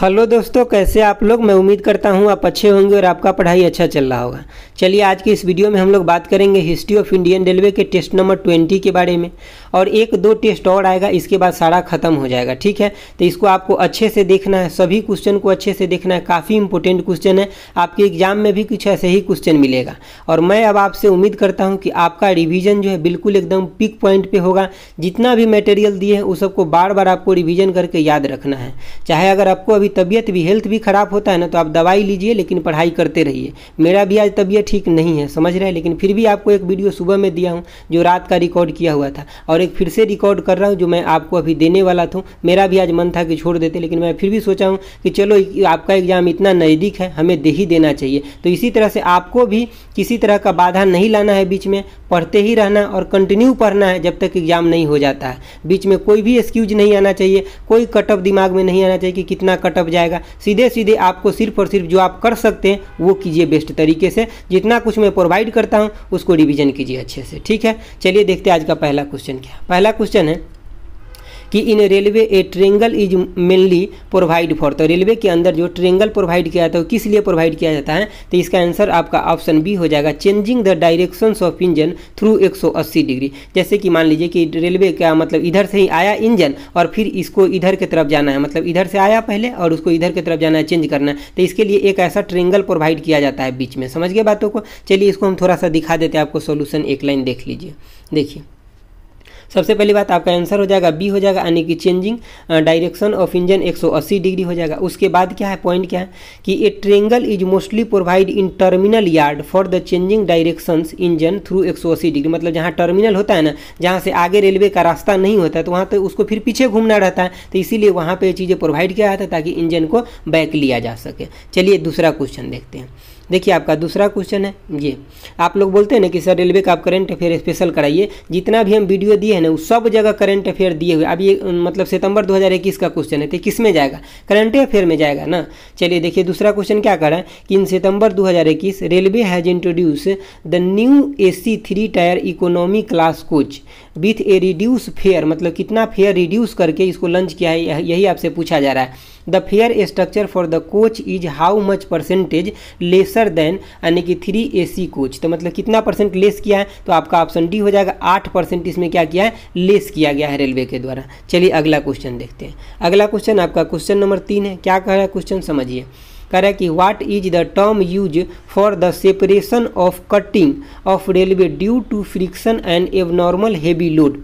Hello दोस्तों, कैसे आप लोग। मैं उम्मीद करता हूँ आप अच्छे होंगे और आपका पढ़ाई अच्छा चल रहा होगा। चलिए आज की इस वीडियो में हम लोग बात करेंगे हिस्ट्री ऑफ इंडियन रेलवे के टेस्ट नंबर 20 के बारे में। और एक दो टेस्ट और आएगा, इसके बाद सारा खत्म हो जाएगा। ठीक है, तो इसको आपको अच्छे से देखना है, सभी क्वेश्चन को अच्छे से देखना है। काफ़ी इंपॉर्टेंट क्वेश्चन है, आपके एग्जाम में भी कुछ ऐसे ही क्वेश्चन मिलेगा। और मैं अब आपसे उम्मीद करता हूँ कि आपका रिविजन जो है बिल्कुल एकदम पीक पॉइंट पे होगा। जितना भी मटेरियल दिए हैं उस सबको बार बार आपको रिविजन करके याद रखना है। चाहे अगर आपको अभी तबीयत भी, हेल्थ भी खराब होता है ना, तो आप दवाई लीजिए लेकिन पढ़ाई करते रहिए। मेरा भी आज तबीयत ठीक नहीं है, समझ रहे हैं, लेकिन फिर भी आपको एक वीडियो सुबह में दिया हूँ जो रात का रिकॉर्ड किया हुआ था, और एक फिर से रिकॉर्ड कर रहा हूँ जो मैं आपको अभी देने वाला था। मेरा भी आज मन था कि छोड़ देते, लेकिन मैं फिर भी सोचा हूँ कि चलो आपका एग्जाम इतना नज़दीक है, हमें दे ही देना चाहिए। तो इसी तरह से आपको भी किसी तरह का बाधा नहीं लाना है, बीच में पढ़ते ही रहना और कंटिन्यू पढ़ना है जब तक एग्जाम नहीं हो जाता है। बीच में कोई भी एक्सक्यूज नहीं आना चाहिए, कोई कटअप दिमाग में नहीं आना चाहिए कि कितना कटअप जाएगा। सीधे सीधे आपको सिर्फ और सिर्फ जो आप कर सकते हैं वो कीजिए बेस्ट तरीके से। जितना कुछ मैं प्रोवाइड करता हूँ उसको रिवीजन कीजिए अच्छे से। ठीक है, चलिए देखते हैं आज का पहला क्वेश्चन क्या है। पहला क्वेश्चन है कि in railway a triangle is mainly provide for. तो रेलवे के अंदर जो ट्रेंगल प्रोवाइड किया जाता है वो किस लिए प्रोवाइड किया जाता है, तो इसका आंसर आपका ऑप्शन बी हो जाएगा, changing the directions of engine through 180 degree. जैसे कि मान लीजिए कि रेलवे का मतलब इधर से ही आया इंजन और फिर इसको इधर की तरफ जाना है, मतलब इधर से आया पहले और उसको इधर की तरफ जाना है, चेंज करना है। तो इसके लिए एक ऐसा ट्रेंगल प्रोवाइड किया जाता है बीच में। समझ गए बातों को। चलिए इसको हम थोड़ा सा दिखा देते हैं आपको सोल्यूशन। एक लाइन देख लीजिए। देखिए सबसे पहली बात आपका आंसर हो जाएगा बी हो जाएगा, यानी कि changing direction of engine 180 degree हो जाएगा। उसके बाद क्या है, पॉइंट क्या है कि ए triangle is mostly provide in terminal yard for the changing directions engine through 180 degree. मतलब जहाँ टर्मिनल होता है ना, जहाँ से आगे रेलवे का रास्ता नहीं होता है तो वहाँ तो उसको फिर पीछे घूमना रहता है, तो इसीलिए वहाँ पर चीज़ें प्रोवाइड किया जाता है ताकि इंजन को बैक लिया जा सके। चलिए दूसरा क्वेश्चन देखते हैं। देखिए आपका दूसरा क्वेश्चन है ये, आप लोग बोलते हैं ना कि सर रेलवे का आप करंट अफेयर स्पेशल कराइए। जितना भी हम वीडियो दिए हैं ना उस सब जगह करंट अफेयर दिए हुए। अब ये मतलब सितंबर 2021 का क्वेश्चन है, तो किस में जाएगा, करंट अफेयर में जाएगा ना। चलिए देखिए दूसरा क्वेश्चन क्या कर रहा है कि इन सितंबर 2021 railway has introduce the new AC 3 tyre economy class coach with A reduce fair. मतलब कितना फेयर रिड्यूस करके इसको लॉन्च किया है, यही आपसे पूछा जा रहा है। The fair structure for the coach is how much percentage lesser than, यानी कि 3AC कोच। तो मतलब कितना परसेंट लेस किया है, तो आपका ऑप्शन डी हो जाएगा। 8% इसमें क्या किया है, लेस किया गया है रेलवे के द्वारा। चलिए अगला क्वेश्चन देखते हैं। अगला क्वेश्चन आपका क्वेश्चन नंबर 3 है। क्या कह रहा है क्वेश्चन, समझिए। कह रहा है कि what is the term use for the separation of cutting of railway due to friction and abnormal heavy load.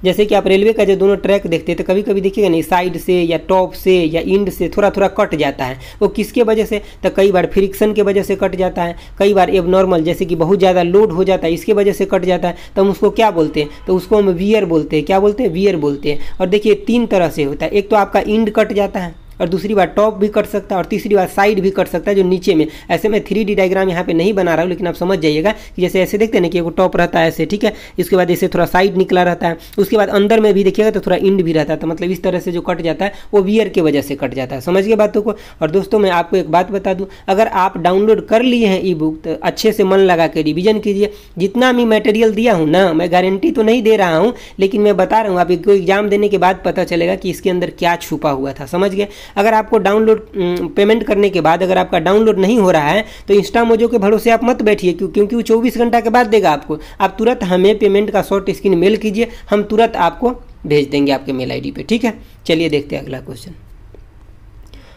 जैसे कि आप रेलवे का जो दोनों ट्रैक देखते हैं तो कभी कभी देखिएगा नहीं, साइड से या टॉप से या इंड से थोड़ा थोड़ा कट जाता है। वो किसके वजह से, तो कई बार फ्रिक्शन के वजह से कट जाता है, कई बार एबनॉर्मल जैसे कि बहुत ज़्यादा लोड हो जाता है इसके वजह से कट जाता है। तो हम उसको क्या बोलते हैं, तो उसको हम वियर बोलते हैं। क्या बोलते हैं, वियर बोलते हैं। और देखिए 3 तरह से होता है। एक तो आपका इंड कट जाता है, और दूसरी बार टॉप भी कट सकता है, और तीसरी बार साइड भी कट सकता है जो नीचे में। ऐसे में 3D डायग्राम यहाँ पे नहीं बना रहा हूँ, लेकिन आप समझ जाइएगा कि जैसे ऐसे देखते हैं ना कि वो टॉप रहता है ऐसे, ठीक है, इसके बाद ऐसे थोड़ा साइड निकला रहता है, उसके बाद अंदर में भी देखिएगा तो थोड़ा इंड भी रहता है। तो मतलब इस तरह से जो कट जाता है वो वियर के वजह से कट जाता है। समझ गए बातों को। और दोस्तों मैं आपको एक बात बता दूँ, अगर आप डाउनलोड कर लिए हैं ई-बुक तो अच्छे से मन लगा के रिविजन कीजिए। जितना भी मटेरियल दिया हूँ ना, मैं गारंटी तो नहीं दे रहा हूँ, लेकिन मैं बता रहा हूँ, आप कोई एग्जाम देने के बाद पता चलेगा कि इसके अंदर क्या छुपा हुआ था। समझ गए। अगर आपको डाउनलोड पेमेंट करने के बाद अगर आपका डाउनलोड नहीं हो रहा है तो इंस्टा मोजो के भरोसे आप मत बैठिए, क्योंकि वो 24 घंटा के बाद देगा आपको। आप तुरंत हमें पेमेंट का शॉर्ट स्क्रीन मेल कीजिए, हम तुरंत आपको भेज देंगे आपके मेल आईडी पे। ठीक है, चलिए देखते हैं अगला क्वेश्चन।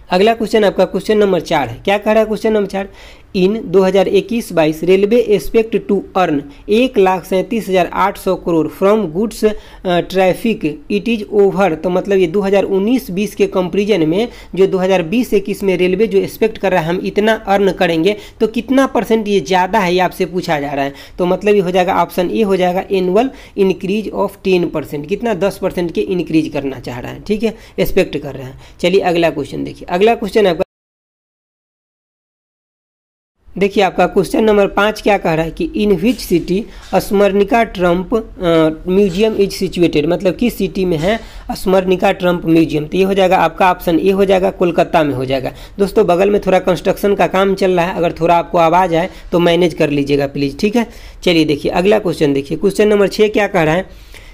अगला क्वेश्चन आपका क्वेश्चन नंबर 4 है। क्या कह रहा है question number 4, in 2021-22 railway expect to earn 1,37,800 crore from goods traffic it is over. तो मतलब ये 2019-20 के कंपेरिजन में जो 2020-21 में रेलवे जो एक्सपेक्ट कर रहा है हम इतना अर्न करेंगे, तो कितना परसेंट ये ज़्यादा है ये आपसे पूछा जा रहा है। तो मतलब ये हो जाएगा ऑप्शन ए हो जाएगा, एनुअल इंक्रीज ऑफ 10%। कितना, 10% के इंक्रीज करना चाह रहा है। ठीक है, एक्सपेक्ट कर रहा है। चलिए अगला क्वेश्चन देखिए। अगला क्वेश्चन आपका देखिए आपका क्वेश्चन नंबर 5 क्या कह रहा है कि in which city Smaranika tram museum is situated. मतलब किस सिटी में है स्मरणिका ट्रम्प म्यूजियम। तो ये हो जाएगा आपका ऑप्शन ए हो जाएगा, कोलकाता में हो जाएगा। दोस्तों बगल में थोड़ा कंस्ट्रक्शन का काम चल रहा है, अगर थोड़ा आपको आवाज़ आए तो मैनेज कर लीजिएगा प्लीज़। ठीक है, चलिए देखिए अगला क्वेश्चन देखिए। क्वेश्चन नंबर 6 क्या कह रहा है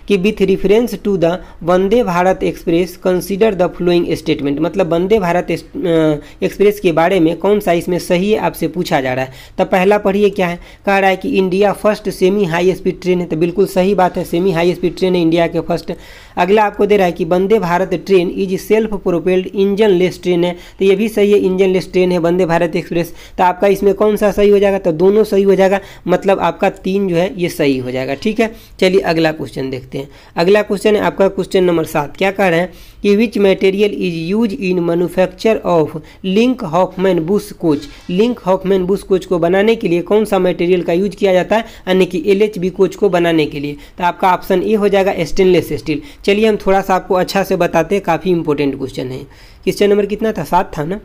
कि with reference to the Vande Bharat express consider the following statement, मतलब वंदे भारत एक्सप्रेस के बारे में कौन सा इसमें सही है आपसे पूछा जा रहा है। तो पहला पढ़िए क्या है, कह रहा है कि India first semi high speed train है, तो बिल्कुल सही बात है, सेमी हाई स्पीड ट्रेन है इंडिया के फर्स्ट। अगला आपको दे रहा है कि Vande Bharat train is self propelled engineless train है, तो ये भी सही है, इंजन लेस ट्रेन है वंदे भारत एक्सप्रेस। तो आपका इसमें कौन सा सही हो जाएगा, तो दोनों सही हो जाएगा, मतलब आपका 3 जो है ये सही हो जाएगा। ठीक है, चलिए अगला क्वेश्चन देखते हैं। अगला क्वेश्चन है आपका क्वेश्चन नंबर 7। क्या कह रहे हैं कि which material is use in manufacture of Linke Hofmann Busch coach, Linke Hofmann Busch coach को बनाने के लिए कौन सा मटेरियल का यूज किया जाता है, यानी कि LHB कोच को बनाने के लिए। तो आपका ऑप्शन ए हो जाएगा स्टेनलेस स्टील। चलिए हम थोड़ा सा आपको अच्छा से बताते हैं, काफ़ी इंपॉर्टेंट क्वेश्चन है। क्वेश्चन नंबर कितना था, 7 था ना,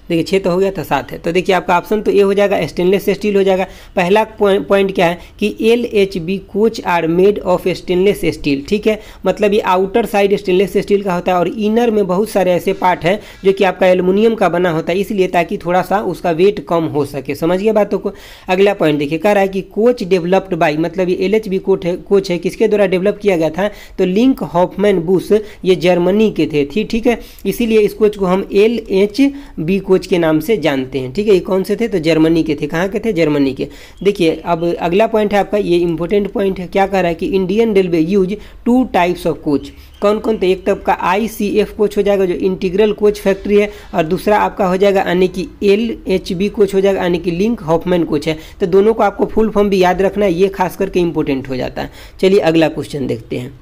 देखिए 6 तो हो गया था, 7 है। तो देखिए आपका ऑप्शन तो ए हो जाएगा, स्टेनलेस स्टील हो जाएगा। पहला पॉइंट क्या है कि LHB coach are made of stainless steel. ठीक है, मतलब ये आउटर साइड स्टेनलेस स्टील का होता है और इनर में बहुत सारे ऐसे पार्ट हैं जो कि आपका एल्युमिनियम का बना होता है, इसलिए ताकि थोड़ा सा उसका वेट कम हो सके। समझिए बातों को। अगला पॉइंट देखिए, कह रहा है कि कोच डेवलप्ड बाई, मतलब ये LHB कोच है किसके द्वारा डेवलप किया गया था, तो लिंक हॉफमैन बुश, ये जर्मनी के थे। ठीक है, इसीलिए इस कोच को हम LHB कोच के नाम से जानते हैं। ठीक है, ये कौन से थे, तो जर्मनी के थे। कहाँ के थे, जर्मनी के। देखिए अब अगला पॉइंट है आपका, ये इंपॉर्टेंट पॉइंट है। क्या कह रहा है कि Indian railway use 2 types of coach. कौन कौन, तो एक तो आपका ICF कोच हो जाएगा जो इंटीग्रल कोच फैक्ट्री है, और दूसरा आपका हो जाएगा यानी कि LHB कोच हो जाएगा, यानी कि लिंक हॉफमैन कोच है। तो दोनों को आपको फुल फॉर्म भी याद रखना है, ये खास करके इंपॉर्टेंट हो जाता है। चलिए अगला क्वेश्चन देखते हैं।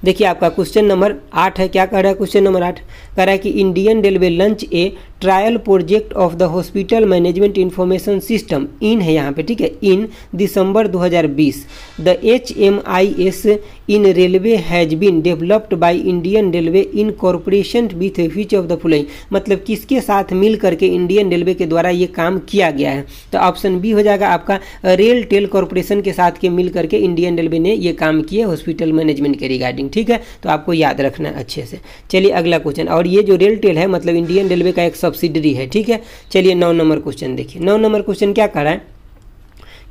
देखिए आपका क्वेश्चन नंबर 8 है। क्या कह रहा है क्वेश्चन नंबर 8, कह रहा है कि Indian railway launch a trial project of the hospital management information system in है यहाँ पे। ठीक है, in December 2020 the HMIS in railway has been developed by Indian railway in corporation with which of the following, मतलब किसके साथ मिल करके Indian railway के द्वारा ये काम किया गया है। तो ऑप्शन बी हो जाएगा आपका रेल टेल कॉर्पोरेशन के साथ के मिल करके इंडियन रेलवे ने ये काम किया हॉस्पिटल मैनेजमेंट के रिगार्डिंग। ठीक है, तो आपको याद रखना है अच्छे से। चलिए अगला क्वेश्चन, और ये जो रेल टेल है मतलब इंडियन रेलवे का एक सब्सिडरी है। ठीक है, चलिए 9 नंबर क्वेश्चन देखिए। 9 नंबर क्वेश्चन क्या कर रहा है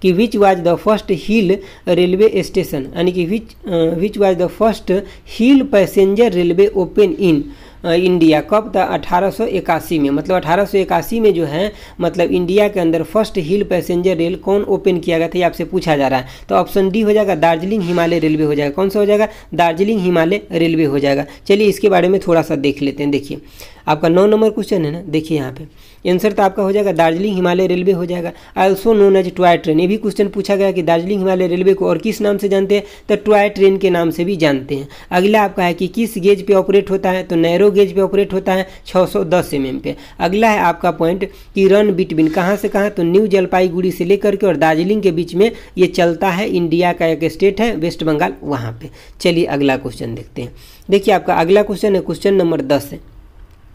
कि which was the first hill railway station, यानी कि which was the first hill passenger railway open in India, कब था, 1881 में। मतलब 1881 में जो है मतलब इंडिया के अंदर फर्स्ट हिल पैसेंजर रेल कौन ओपन किया गया था, ये आपसे पूछा जा रहा है। तो ऑप्शन डी हो जाएगा, दार्जिलिंग हिमालय रेलवे हो जाएगा। कौन सा हो जाएगा, दार्जिलिंग हिमालय रेलवे हो जाएगा। चलिए इसके बारे में थोड़ा सा देख लेते हैं। देखिए आपका 9 नंबर क्वेश्चन है ना, देखिए यहाँ पे आंसर तो आपका हो जाएगा दार्जिलिंग हिमालय रेलवे हो जाएगा। Also known as toy train, ये भी क्वेश्चन पूछा गया कि दार्जिलिंग हिमालय रेलवे को और किस नाम से जानते हैं, तो टॉय ट्रेन के नाम से भी जानते हैं। अगला आपका है कि किस गेज पे ऑपरेट होता है, तो नैरो गेज पे ऑपरेट होता है 610 mm पे। अगला है आपका पॉइंट कि रन बिटवीन, कहाँ से कहाँ, तो न्यू जलपाईगुड़ी से लेकर के और दार्जिलिंग के बीच में ये चलता है। इंडिया का एक स्टेट है वेस्ट बंगाल, वहाँ पे। चलिए अगला क्वेश्चन देखते हैं। देखिए आपका अगला क्वेश्चन है क्वेश्चन नंबर 10 है।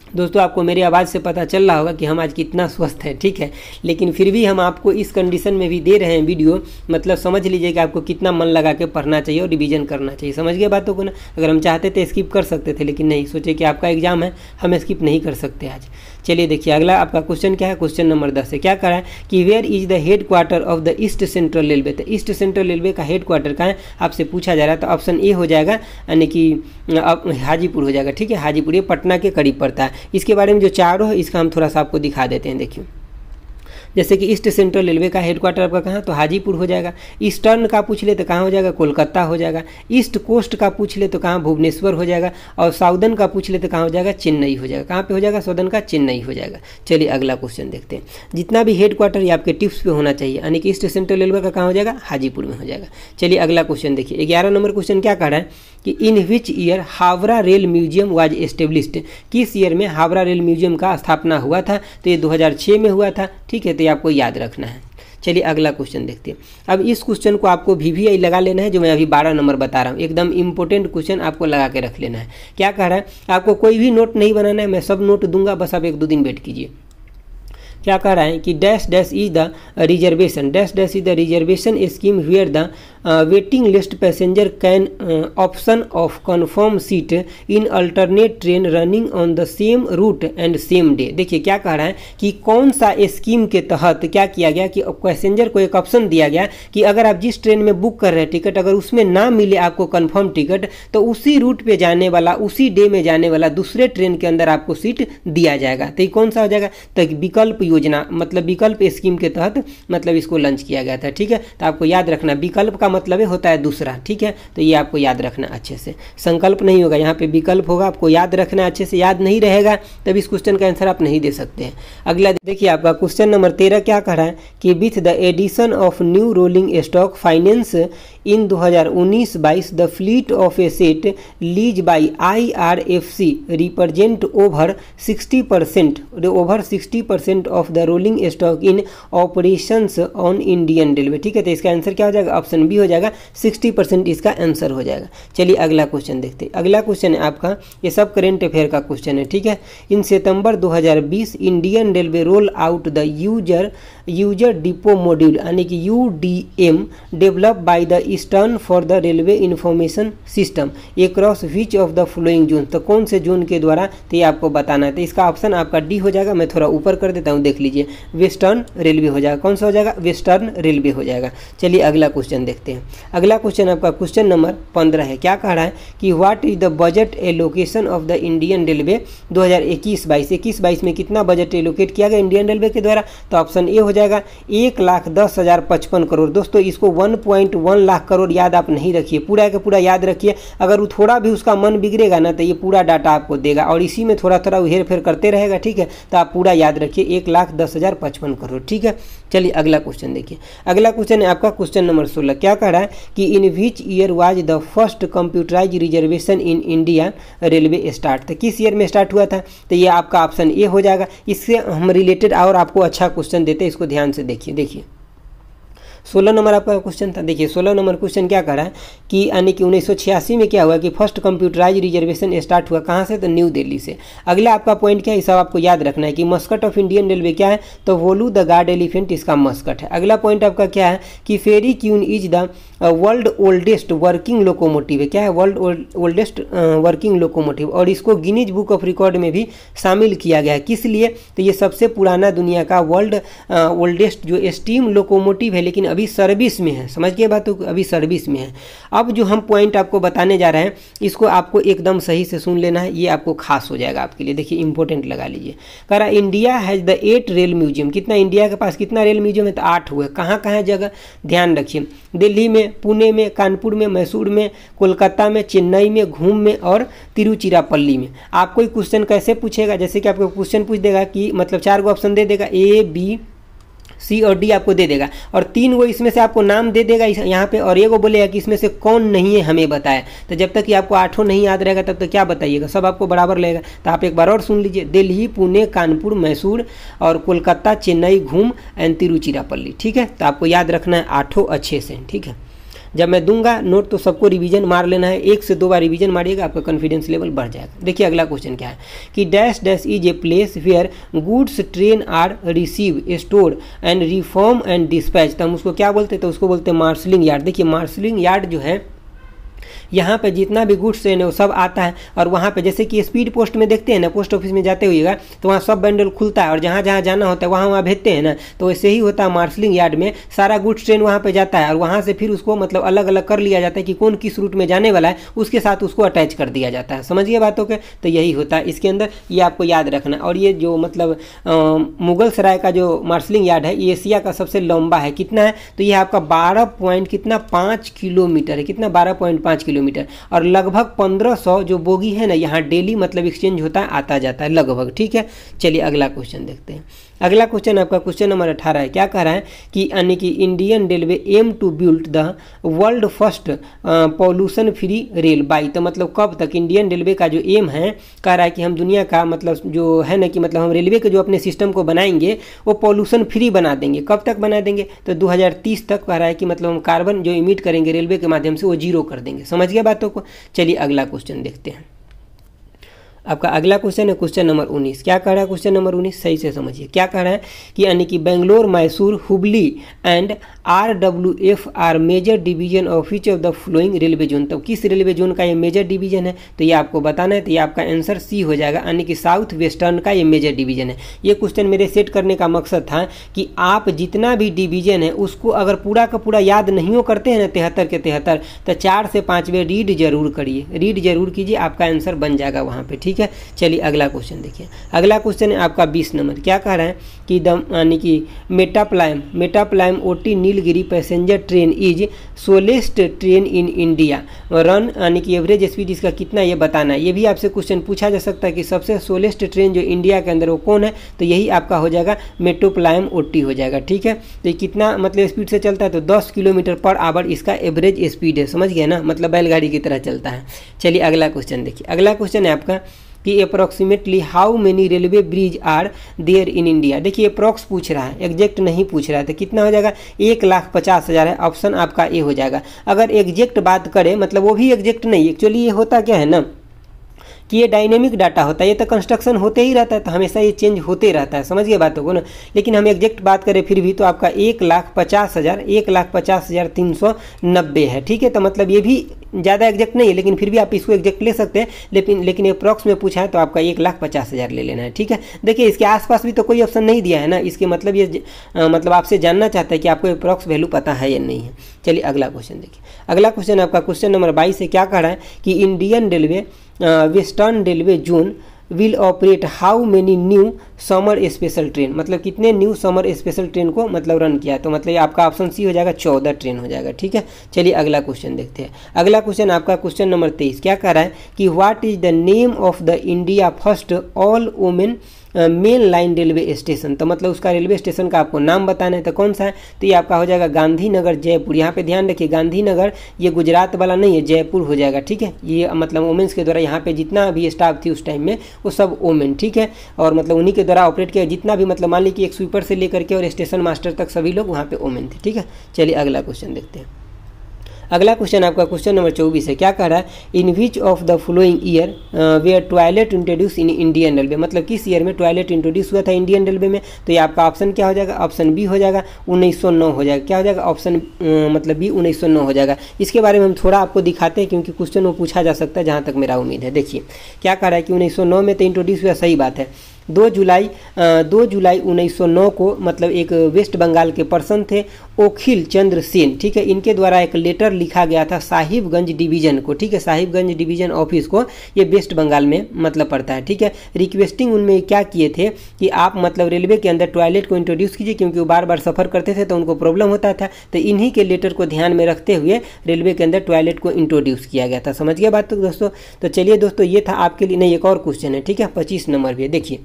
दोस्तों आपको मेरी आवाज़ से पता चल रहा होगा कि हम आज कितना स्वस्थ हैं। ठीक है, लेकिन फिर भी हम आपको इस कंडीशन में भी दे रहे हैं वीडियो, मतलब समझ लीजिए कि आपको कितना मन लगा के पढ़ना चाहिए और रिवीजन करना चाहिए। समझ गए बातों को ना। अगर हम चाहते थे स्किप कर सकते थे, लेकिन नहीं, सोचे कि आपका एग्जाम है, हम स्किप नहीं कर सकते आज। चलिए देखिए अगला आपका क्वेश्चन क्या है, क्वेश्चन नंबर 10 है। क्या कह रहा है कि where is the head quarter of the east central railway, तो ईस्ट सेंट्रल रेलवे का हेड क्वार्टर कहाँ है आपसे पूछा जा रहा है। तो ऑप्शन ए हो जाएगा, यानी कि हाजीपुर हो जाएगा। ठीक है, हाजीपुर ये पटना के करीब पड़ता है। इसके बारे में जो चारों है इसका हम थोड़ा सा आपको दिखा देते हैं। देखिए जैसे कि ईस्ट सेंट्रल रेलवे का हेडक्वार्टर आपका कहाँ, तो हाजीपुर हो जाएगा। ईस्टर्न का पूछ ले तो कहाँ हो जाएगा, कोलकाता हो जाएगा। ईस्ट कोस्ट का पूछ ले तो कहाँ, भुवनेश्वर हो जाएगा। और साउदर्न का पूछ ले तो कहाँ हो जाएगा, चेन्नई हो जाएगा। कहाँ पे हो जाएगा, साउदर्न का चेन्नई हो जाएगा। चलिए अगला क्वेश्चन देखते हैं। जितना भी हेडक्वार्टर ये आपके टिप्स पे होना चाहिए, यानी कि ईस्ट सेंट्रल रेलवे का कहाँ हो जाएगा, हाजीपुर में हो जाएगा। चलिए अगला क्वेश्चन देखिए। 11 नंबर क्वेश्चन क्या कह रहा है कि in which year Howrah rail museum was established, किस ईयर में हावड़ा रेल म्यूजियम का स्थापना हुआ था, तो ये 2006 में हुआ था। ठीक है, तो ये आपको याद रखना है। चलिए अगला क्वेश्चन देखते हैं। अब इस क्वेश्चन को आपको VVI लगा लेना है, जो मैं अभी 12 नंबर बता रहा हूँ। एकदम इंपॉर्टेंट क्वेश्चन आपको लगा के रख लेना है। क्या कह रहा है, आपको कोई भी नोट नहीं बनाना है, मैं सब नोट दूंगा, बस आप 1-2 दिन वेट कीजिए। क्या कह रहा है कि dash dash is the reservation, dash dash is the reservation scheme where the waiting list passenger can option of confirm seat in alternate train running on the same route and same day. देखिए क्या कह रहा है कि कौन सा scheme के तहत क्या किया गया कि पैसेंजर को एक ऑप्शन दिया गया कि अगर आप जिस ट्रेन में बुक कर रहे हैं टिकट, अगर उसमें ना मिले आपको कंफर्म टिकट, तो उसी रूट पे जाने वाला, उसी डे में जाने वाला दूसरे ट्रेन के अंदर आपको सीट दिया जाएगा। तो ये कौन सा हो जाएगा? तो विकल्प योजना, मतलब विकल्प स्कीम के तहत मतलब इसको लॉन्च किया गया था। ठीक है, तो आपको याद रखना विकल्प का मतलब होता है दूसरा। ठीक है, तो ये आपको याद रखना अच्छे से, संकल्प नहीं होगा, यहाँ पे विकल्प होगा, आपको याद रखना अच्छे से। याद नहीं रहेगा तब इस क्वेश्चन का आंसर आप नहीं दे सकते हैं। अगला देखिए आपका क्वेश्चन नंबर 13 क्या कह रहा है कि with the addition of new rolling stock finance in 2019-22 the fleet of asset lease by IRFC represent over 60% of the rolling stock in operations on Indian railway. ठीक है, तो इसका आंसर क्या हो जाएगा? ऑप्शन बी हो जाएगा, 60% इसका आंसर हो जाएगा। चलिए अगला क्वेश्चन देखते हैं। अगला क्वेश्चन है आपका, ये सब करेंट अफेयर का क्वेश्चन है। ठीक है, इन सितंबर 2020 Indian railway roll out the user depot module यानी कि UDM develop by the eastern for the railway information system across which of the flowing zone. तो कौन से जोन के द्वारा, तो ये आपको बताना है। तो इसका ऑप्शन आपका डी हो जाएगा। मैं थोड़ा ऊपर कर देता हूँ, देख लीजिए, वेस्टर्न रेलवे हो जाएगा। कौन सा हो जाएगा? वेस्टर्न रेलवे हो जाएगा। चलिए अगला क्वेश्चन देखते हैं। अगला क्वेश्चन आपका क्वेश्चन नंबर 15 है। क्या कह रहा है कि what is the budget allocation of the Indian railway 2021-22। 21-22 में कितना बजट एलोकेट किया गया इंडियन रेलवे के द्वारा? तो ऑप्शन ए हो जाएगा 1,10,055 करोड़। दोस्तों इसको 1.1 लाख करोड़ याद आप नहीं रखिए, पूरा का पूरा याद रखिए। अगर वो थोड़ा भी उसका मन बिगड़ेगा ना तो ये पूरा डाटा आपको देगा और इसी में थोड़ा थोड़ा हेर फेर करते रहेगा। ठीक है, तो आप पूरा याद रखिए 1,10,055 करोड़। ठीक है, चलिए अगला क्वेश्चन देखिए। अगला क्वेश्चन है आपका क्वेश्चन नंबर 16। क्या कह रहा है कि in which year was the first computerize reservation in India railway start. तो किस ईयर में स्टार्ट हुआ था? तो ये आपका ऑप्शन ए हो जाएगा। इससे हम रिलेटेड और आपको अच्छा क्वेश्चन देते हैं, इसको ध्यान से देखिए 16 नंबर आपका क्वेश्चन था। देखिए 16 नंबर क्वेश्चन क्या कर रहा है कि यानी कि 1986 में क्या हुआ कि फर्स्ट कंप्यूटराइज रिजर्वेशन स्टार्ट हुआ कहाँ से? तो न्यू दिल्ली से। अगला आपका पॉइंट क्या है, सब आपको याद रखना है कि मस्कट ऑफ इंडियन रेलवे क्या है? तो वोलू द गार्ड एलिफेंट इसका मस्कट है। अगला पॉइंट आपका क्या है कि fairy queen is the world oldest working locomotive है। क्या है? वर्ल्ड ओल्डेस्ट वर्किंग लोकोमोटिव, और इसको गिनीज बुक ऑफ रिकॉर्ड में भी शामिल किया गया है। किस लिए? तो ये सबसे पुराना दुनिया का वर्ल्ड ओल्डेस्ट जो स्टीम लोकोमोटिव है, लेकिन अभी सर्विस में है। समझ गए बात? तो अभी सर्विस में है। अब जो हम पॉइंट आपको बताने जा रहे हैं इसको आपको एकदम सही से सुन लेना है, ये आपको खास हो जाएगा आपके लिए। देखिए इंपॉर्टेंट लगा लीजिए। कह रहा India has the 8 rail museum. कितना इंडिया के पास कितना रेल म्यूजियम है? तो 8 हुए। कहाँ कहाँ जगह ध्यान रखिए, दिल्ली में, पुणे में, कानपुर में, मैसूर में, कोलकाता में, चेन्नई में, घूम में और तिरुचिरापल्ली में। आपको एक क्वेश्चन कैसे पूछेगा, जैसे कि आपको क्वेश्चन पूछ देगा कि मतलब 4 गो ऑप्शन दे देगा, A, B, C और D आपको दे देगा और 3 वो इसमें से आपको नाम दे देगा यहाँ पे, और एगो बोलेगा कि इसमें से कौन नहीं है हमें बताए। तो जब तक कि आपको 8 नहीं याद रहेगा तब तक क्या बताइएगा, सब आपको बराबर लगेगा। तो आप एक बार और सुन लीजिए, दिल्ली, पुणे, कानपुर, मैसूर और कोलकाता, चेन्नई, घूम एंड तिरुचिरापल्ली। ठीक है, तो आपको याद रखना है 8 अच्छे से। ठीक है, जब मैं दूंगा नोट तो सबको रिवीजन मार लेना है, 1 से 2 बार रिवीजन मारिएगा, आपका कॉन्फिडेंस लेवल बढ़ जाएगा। देखिए अगला क्वेश्चन क्या है कि dash dash is a place where goods train are receive store and reform and dispatch. तो हम उसको क्या बोलते हैं? तो उसको बोलते हैं मार्शलिंग यार्ड। देखिए मार्शलिंग यार्ड जो है, यहाँ पे जितना भी गुड्स ट्रेन है वो सब आता है और वहाँ पे जैसे कि स्पीड पोस्ट में देखते हैं ना, पोस्ट ऑफिस में जाते हुएगा तो वहाँ सब बंडल खुलता है और जहाँ जहाँ जाना होता है वहाँ भेजते हैं ना, तो वैसे ही होता है मार्शलिंग यार्ड में। सारा गुड्स ट्रेन वहाँ पे जाता है और वहाँ से फिर उसको मतलब अलग अलग कर लिया जाता है कि कौन किस रूट में जाने वाला है, उसके साथ उसको अटैच कर दिया जाता है। समझिए बातों के, तो यही होता है इसके अंदर, ये आपको याद रखना। और ये जो मतलब मुगल सराय का जो मार्शलिंग यार्ड है ये एशिया का सबसे लंबा है। कितना है? तो ये आपका 12.5 किलोमीटर है। कितना? 12.5 किलोमीटर। और लगभग 1500 जो बोगी है ना यहाँ डेली मतलब एक्सचेंज होता है, आता जाता है लगभग। ठीक है, चलिए अगला क्वेश्चन देखते हैं। अगला क्वेश्चन आपका क्वेश्चन नंबर 18 है। क्या कह रहा है कि यानी कि Indian railway aim to build the world first pollution free railway. तो मतलब कब तक इंडियन रेलवे का जो एम है, कह रहा है कि हम दुनिया का मतलब जो है ना कि मतलब हम रेलवे के जो अपने सिस्टम को बनाएंगे वो पॉल्यूशन फ्री बना देंगे। कब तक बना देंगे? तो 2030 तक कह रहा है कि मतलब हम कार्बन जो इमिट करेंगे रेलवे के माध्यम से वो 0 कर देंगे। समझ गए बातों को? चलिए अगला क्वेश्चन देखते हैं। आपका अगला क्वेश्चन है क्वेश्चन नंबर 19। क्या कह रहा है क्वेश्चन नंबर 19, सही से समझिए। क्या कह रहा है कि यानी कि Bangalore, Mysore, Hubli and RWF are major division of each of the following railway zone. तो किस रेलवे जोन का ये मेजर डिवीजन है, तो ये आपको बताना है। तो ये आपका आंसर सी हो जाएगा, यानी कि साउथ वेस्टर्न का ये मेजर डिवीजन है। ये क्वेश्चन मेरे सेट करने का मकसद था कि आप जितना भी डिवीजन है उसको अगर पूरा का पूरा याद नहीं हो करते हैं ना 73 के 73, तो 4 से 5 बार रीड जरूर करिए, रीड जरूर कीजिए, आपका आंसर बन जाएगा वहाँ पे। ठीक है, चलिए अगला क्वेश्चन देखिए। अगला क्वेश्चन है आपका 20 नंबर। क्या कह रहा है कि यानी कि Mettupalayam Ooty Nilgiri passenger train is slowest train in India run, यानी कि एवरेज स्पीड इसका कितना, ये बताना है। ये भी आपसे क्वेश्चन पूछा जा सकता है कि सबसे स्लोएस्ट ट्रेन जो इंडिया के अंदर वो कौन है, तो यही आपका हो जाएगा मेट्रोप्लायम ओटी हो जाएगा। ठीक है, तो ये कितना मतलब स्पीड से चलता है, तो 10 किलोमीटर पर आवर इसका एवरेज स्पीड है, समझ गए ना, मतलब बैलगाड़ी की तरह चलता है। चलिए अगला क्वेश्चन देखिए। अगला क्वेश्चन है आपका कि approximately how many railway bridge are there in India. देखिए अप्रॉक्स पूछ रहा है, एग्जैक्ट नहीं पूछ रहा है, तो कितना हो जाएगा, 1,50,000 है। ऑप्शन आपका ए हो जाएगा। अगर एग्जैक्ट बात करें, मतलब वो भी एग्जैक्ट नहीं, एक्चुअली ये होता क्या है ना कि ये डायनेमिक डाटा होता है, ये तो कंस्ट्रक्शन होते ही रहता है, तो हमेशा ये चेंज होते रहता है, समझ गए बातों को ना। लेकिन हम एग्जैक्ट बात करें फिर भी, तो आपका 1,50,390 है। ठीक है, तो मतलब ये भी ज़्यादा एग्जैक्ट नहीं है, लेकिन फिर भी आप इसको एग्जैक्ट ले सकते हैं। लेकिन अप्रॉक्स में पूछा है तो आपका 1,50,000 ले लेना है। ठीक है, देखिए इसके आसपास भी तो कोई ऑप्शन नहीं दिया है ना, इसके मतलब ये मतलब आपसे जानना चाहता है कि आपको अप्रॉक्स वैल्यू पता है या नहीं है। चलिए अगला क्वेश्चन देखिए। अगला क्वेश्चन आपका क्वेश्चन नंबर 22 से क्या कह रहा है कि Indian railway western railway zone will operate how many new summer special train, मतलब कितने न्यू समर स्पेशल ट्रेन को मतलब रन किया, तो मतलब आपका ऑप्शन सी हो जाएगा, 14 ट्रेन हो जाएगा। ठीक है, चलिए अगला क्वेश्चन देखते हैं। अगला क्वेश्चन आपका क्वेश्चन नंबर 23। क्या कह रहा है कि what is the name of the India first all women main line railway station, तो मतलब उसका रेलवे स्टेशन का आपको नाम बताना है, तो कौन सा है, तो ये आपका हो जाएगा गांधीनगर जयपुर। यहाँ पे ध्यान रखिए, गांधीनगर ये गुजरात वाला नहीं है, जयपुर हो जाएगा। ठीक है, ये मतलब वुमेन्स के द्वारा यहाँ पे जितना भी स्टाफ थी उस टाइम में वो सब वुमेन। ठीक है, और मतलब उन्हीं के द्वारा ऑपरेट किया, जितना भी मतलब मान लीजिए कि एक स्वीपर से लेकर के और स्टेशन मास्टर तक सभी लोग वहाँ पे वुमेन थे। ठीक है, चलिए अगला क्वेश्चन देखते हैं। अगला क्वेश्चन आपका क्वेश्चन नंबर 24 है। क्या कह रहा है, in which of the following year were toilet introduce in Indian railway, मतलब किस ईयर में टॉयलेट इंट्रोड्यूस हुआ था इंडियन रेलवे में, तो ये आपका ऑप्शन क्या हो जाएगा, ऑप्शन बी हो जाएगा, 1909 हो जाएगा। क्या हो जाएगा, ऑप्शन मतलब बी 1909 हो जाएगा। इसके बारे में हम थोड़ा आपको दिखाते हैं, क्योंकि क्वेश्चन वो पूछा जा सकता है, जहाँ तक मेरा उम्मीद है। देखिए क्या कह रहा है कि 1909 में तो इंट्रोड्यूस हुआ, सही बात है। 2 जुलाई 1909 को मतलब एक वेस्ट बंगाल के पर्सन थे ओखिल चंद्र सेन। ठीक है, इनके द्वारा एक लेटर लिखा गया था साहिबगंज डिवीजन को। ठीक है, साहिबगंज डिवीजन ऑफिस को, ये वेस्ट बंगाल में मतलब पड़ता है। ठीक है, रिक्वेस्टिंग उनमें क्या किए थे कि आप मतलब रेलवे के अंदर टॉयलेट को इंट्रोड्यूस कीजिए, क्योंकि वो बार बार सफ़र करते थे तो उनको प्रॉब्लम होता था। तो इन्हीं के लेटर को ध्यान में रखते हुए रेलवे के अंदर टॉयलेट को इंट्रोड्यूस किया गया था। समझ गए बात तो दोस्तों। तो चलिए दोस्तों, ये था आपके लिए। नहीं, एक और क्वेश्चन है। ठीक है, 25 नंबर भी देखिए।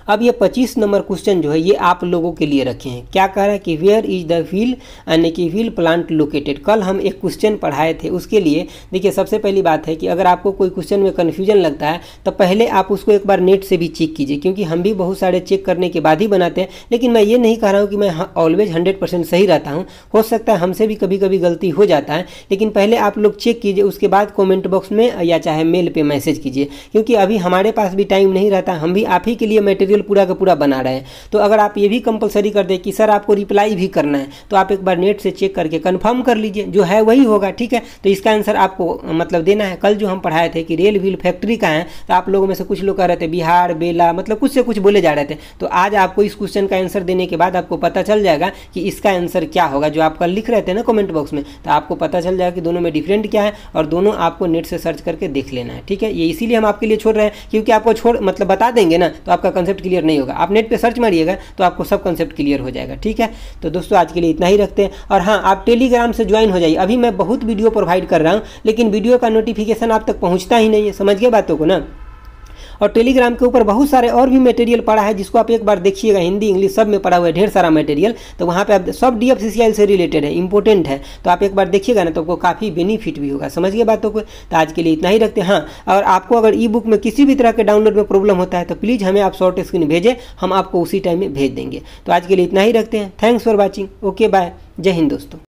अब ये 25 नंबर क्वेश्चन जो है ये आप लोगों के लिए रखे हैं। क्या कह रहा है कि वेयर इज द व्हील यानी कि व्हील प्लांट लोकेटेड। कल हम एक क्वेश्चन पढ़ाए थे, उसके लिए देखिए सबसे पहली बात है कि अगर आपको कोई क्वेश्चन में कन्फ्यूजन लगता है तो पहले आप उसको एक बार नेट से भी चेक कीजिए, क्योंकि हम भी बहुत सारे चेक करने के बाद ही बनाते हैं। लेकिन मैं ये नहीं कह रहा हूँ कि मैं ऑलवेज 100% सही रहता हूँ, हो सकता है हमसे भी कभी कभी गलती हो जाता है। लेकिन पहले आप लोग चेक कीजिए, उसके बाद कॉमेंट बॉक्स में या चाहे मेल पर मैसेज कीजिए, क्योंकि अभी हमारे पास भी टाइम नहीं रहता, हम भी आप ही के लिए मटेरियल पूरा का पूरा बना रहे हैं। तो अगर आप ये भी कंपलसरी कर दें कि सर आपको रिप्लाई भी करना है, तो आप एक बार नेट से चेक करके कंफर्म कर लीजिए, जो है वही होगा। ठीक है, तो इसका आंसर आपको मतलब देना है। कल जो हम पढ़ाए थे कि रेल व्हील फैक्ट्री का है, तो आप लोगों में से कुछ लोग कह रहे थे बिहार, बेला, मतलब कुछ से कुछ बोले जा रहे थे। तो आज आपको इस क्वेश्चन का आंसर देने के बाद आपको पता चल जाएगा कि इसका आंसर क्या होगा। जो आप कल लिख रहे थे ना कमेंट बॉक्स में, तो आपको पता चल जाएगा कि दोनों में डिफरेंट क्या है, और दोनों आपको नेट से सर्च करके देख लेना है। ठीक है, ये इसीलिए हम आपके लिए छोड़ रहे हैं, क्योंकि आपको मतलब बता देंगे ना तो आपका कंसेप्ट क्लियर नहीं होगा। आप नेट पे सर्च मारिएगा तो आपको सब कंसेप्ट क्लियर हो जाएगा। ठीक है, तो दोस्तों आज के लिए इतना ही रखते हैं। और हाँ, आप टेलीग्राम से ज्वाइन हो जाइए। अभी मैं बहुत वीडियो प्रोवाइड कर रहा हूँ, लेकिन वीडियो का नोटिफिकेशन आप तक पहुँचता ही नहीं है। समझ गए बातों को ना। और टेलीग्राम के ऊपर बहुत सारे और भी मटेरियल पड़ा है, जिसको आप एक बार देखिएगा, हिंदी इंग्लिश सब में पड़ा हुआ है, ढेर सारा मटेरियल। तो वहाँ पे आप सब DFCCIL से रिलेटेड है, इंपॉर्टेंट है, तो आप एक बार देखिएगा ना तो आपको काफ़ी बेनिफिट भी होगा। समझ गए बातों को। तो आज के लिए इतना ही रखते हैं। हाँ, और आपको अगर ई बुक में किसी भी तरह के डाउनलोड में प्रॉब्लम होता है तो प्लीज़ हमें आप शॉर्ट स्क्रीन भेजें, हम आपको उसी टाइम में भेज देंगे। तो आज के लिए इतना ही रखते हैं। Thanks for watching. Okay bye, जय हिंद दोस्तों।